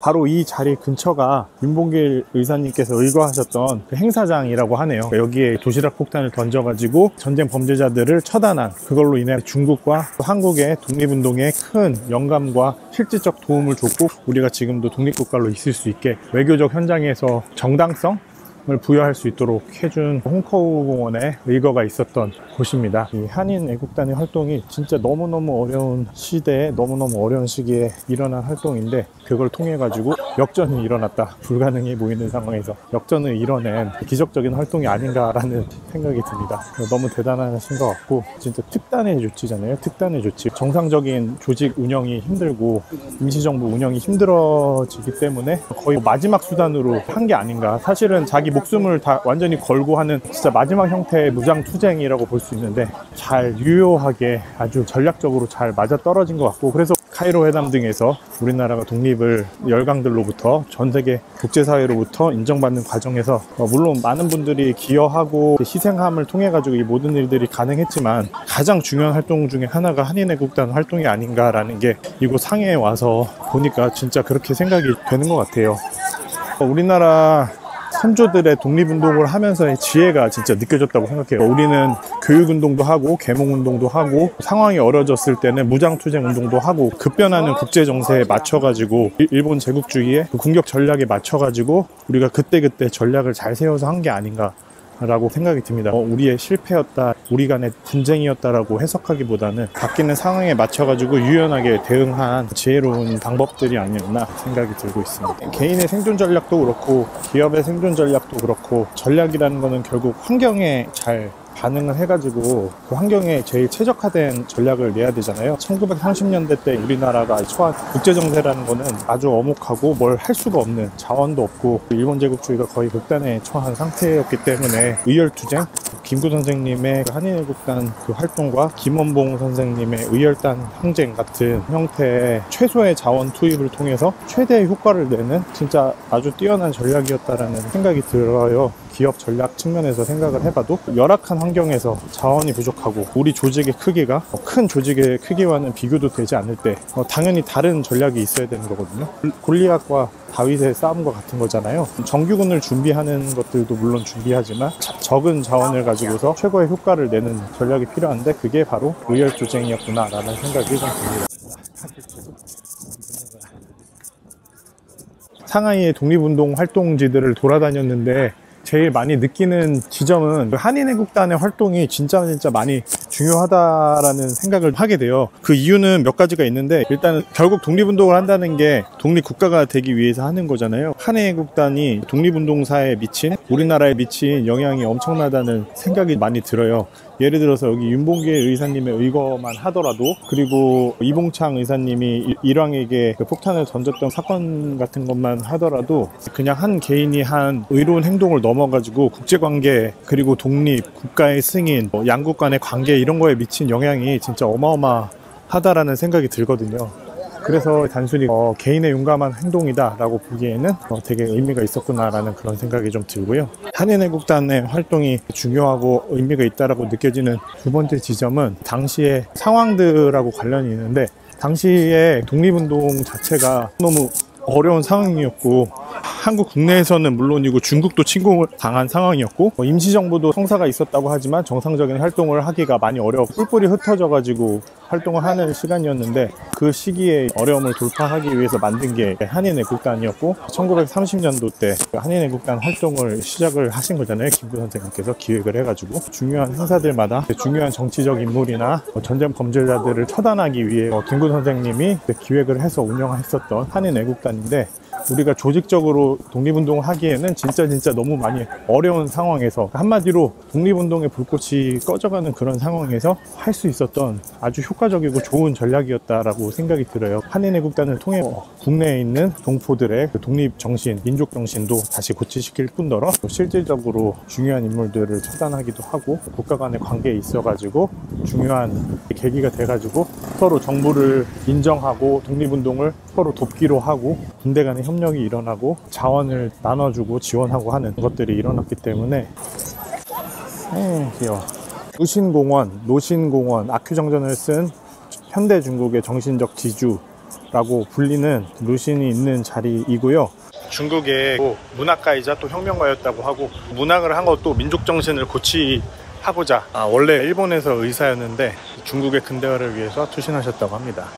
바로 이 자리 근처가 윤봉길 의사님께서 의거하셨던 그 행사장이라고 하네요. 여기에 도시락 폭탄을 던져가지고 전쟁 범죄자들을 처단한, 그걸로 인해 중국과 한국의 독립운동에 큰 영감과 실질적 도움을 줬고, 우리가 지금도 독립국가로 있을 수 있게 외교적 현장에서 정당성 을 부여할 수 있도록 해준 홍커우 공원에 의거가 있었던 곳입니다. 이 한인 애국단의 활동이 진짜 너무너무 어려운 시대에, 너무너무 어려운 시기에 일어난 활동인데, 그걸 통해 가지고 역전이 일어났다, 불가능해 보이는 상황에서 역전을 이뤄낸 기적적인 활동이 아닌가라는 생각이 듭니다. 너무 대단하신 것 같고, 진짜 특단의 조치잖아요. 특단의 조치. 정상적인 조직 운영이 힘들고 임시정부 운영이 힘들어지기 때문에 거의 마지막 수단으로 한 게 아닌가. 사실은 자기 목숨을 다 완전히 걸고 하는 진짜 마지막 형태의 무장투쟁이라고 볼 수 있는데, 잘 유효하게 아주 전략적으로 잘 맞아떨어진 것 같고, 그래서 카이로 회담 등에서 우리나라가 독립을 열강들로부터, 전 세계 국제사회로부터 인정받는 과정에서 물론 많은 분들이 기여하고 희생함을 통해 가지고 이 모든 일들이 가능했지만, 가장 중요한 활동 중에 하나가 한인애국단 활동이 아닌가라는 게 이곳 상해에 와서 보니까 진짜 그렇게 생각이 되는 것 같아요. 우리나라 선조들의 독립운동을 하면서의 지혜가 진짜 느껴졌다고 생각해요. 우리는 교육운동도 하고 계몽운동도 하고, 상황이 어려졌을 때는 무장투쟁 운동도 하고, 급변하는 국제정세에 맞춰가지고 일본 제국주의의 그 공격 전략에 맞춰가지고 우리가 그때그때 전략을 잘 세워서 한 게 아닌가 라고 생각이 듭니다. 우리의 실패였다, 우리 간의 분쟁이었다라고 해석하기보다는 바뀌는 상황에 맞춰가지고 유연하게 대응한 지혜로운 방법들이 아니었나 생각이 들고 있습니다. 개인의 생존 전략도 그렇고 기업의 생존 전략도 그렇고, 전략이라는 거는 결국 환경에 잘 반응을 해가지고 그 환경에 제일 최적화된 전략을 내야 되잖아요. 1930년대 때 우리나라가 처한 국제정세라는 거는 아주 엄혹하고 뭘 할 수가 없는, 자원도 없고 일본 제국주의가 거의 극단에 처한 상태였기 때문에 의열투쟁, 김구 선생님의 한인애국단 그 활동과 김원봉 선생님의 의열단 항쟁 같은 형태의 최소의 자원 투입을 통해서 최대의 효과를 내는 진짜 아주 뛰어난 전략이었다라는 생각이 들어요. 기업 전략 측면에서 생각을 해봐도 열악한 환경에서 자원이 부족하고 우리 조직의 크기가 큰 조직의 크기와는 비교도 되지 않을 때 당연히 다른 전략이 있어야 되는 거거든요. 골리앗과 다윗의 싸움과 같은 거잖아요. 정규군을 준비하는 것들도 물론 준비하지만 적은 자원을 가지고서 최고의 효과를 내는 전략이 필요한데, 그게 바로 의열투쟁이었구나 라는 생각이 좀 듭니다. 상하이의 독립운동 활동지들을 돌아다녔는데 제일 많이 느끼는 지점은 한인애국단의 활동이 진짜 많이 중요하다라는 생각을 하게 돼요. 그 이유는 몇 가지가 있는데, 일단은 결국 독립운동을 한다는 게 독립국가가 되기 위해서 하는 거잖아요. 한인애국단이 독립운동사에 미친, 우리나라에 미친 영향이 엄청나다는 생각이 많이 들어요. 예를 들어서 여기 윤봉길 의사님의 의거만 하더라도, 그리고 이봉창 의사님이 일왕에게 그 폭탄을 던졌던 사건 같은 것만 하더라도, 그냥 한 개인이 한 의로운 행동을 넘어가지고 국제관계, 그리고 독립, 국가의 승인, 양국 간의 관계, 이런 거에 미친 영향이 진짜 어마어마하다라는 생각이 들거든요. 그래서 단순히 개인의 용감한 행동이다 라고 보기에는 되게 의미가 있었구나 라는 그런 생각이 좀 들고요. 한인애국단의 활동이 중요하고 의미가 있다라고 느껴지는 두 번째 지점은 당시의 상황들하고 관련이 있는데, 당시의 독립운동 자체가 너무 어려운 상황이었고, 한국 국내에서는 물론이고 중국도 침공을 당한 상황이었고, 임시정부도 성사가 있었다고 하지만 정상적인 활동을 하기가 많이 어렵고 뿔뿔이 흩어져 가지고 활동을 하는 시간이었는데, 그 시기에 어려움을 돌파하기 위해서 만든 게 한인애국단이었고, 1930년도 때 한인애국단 활동을 시작을 하신 거잖아요. 김구 선생님께서 기획을 해가지고 중요한 행사들마다 중요한 정치적 인물이나 전쟁 범죄자들을 처단하기 위해 김구 선생님이 기획을 해서 운영했었던 한인애국단인데, 우리가 조직적으로 독립운동을 하기에는 진짜 너무 많이 어려운 상황에서, 한마디로 독립운동의 불꽃이 꺼져가는 그런 상황에서 할 수 있었던 아주 효과적이고 좋은 전략이었다라고 생각이 들어요. 한인애국단을 통해 국내에 있는 동포들의 독립정신, 민족정신도 다시 고취시킬 뿐더러 실질적으로 중요한 인물들을 처단하기도 하고, 국가 간의 관계에 있어가지고 중요한 계기가 돼가지고 서로 정부를 인정하고 독립운동을 서로 돕기로 하고, 군대 간의 협력이 일어나고 자원을 나눠주고 지원하고 하는 것들이 일어났기 때문에. 귀여워. 노신공원, 아큐정전을 쓴 현대 중국의 정신적 지주 라고 불리는 루신이 있는 자리이고요. 중국의 문학가이자 또 혁명가였다고 하고, 문학을 한 것도 민족 정신을 고취하고자 원래 일본에서 의사였는데 중국의 근대화를 위해서 투신하셨다고 합니다.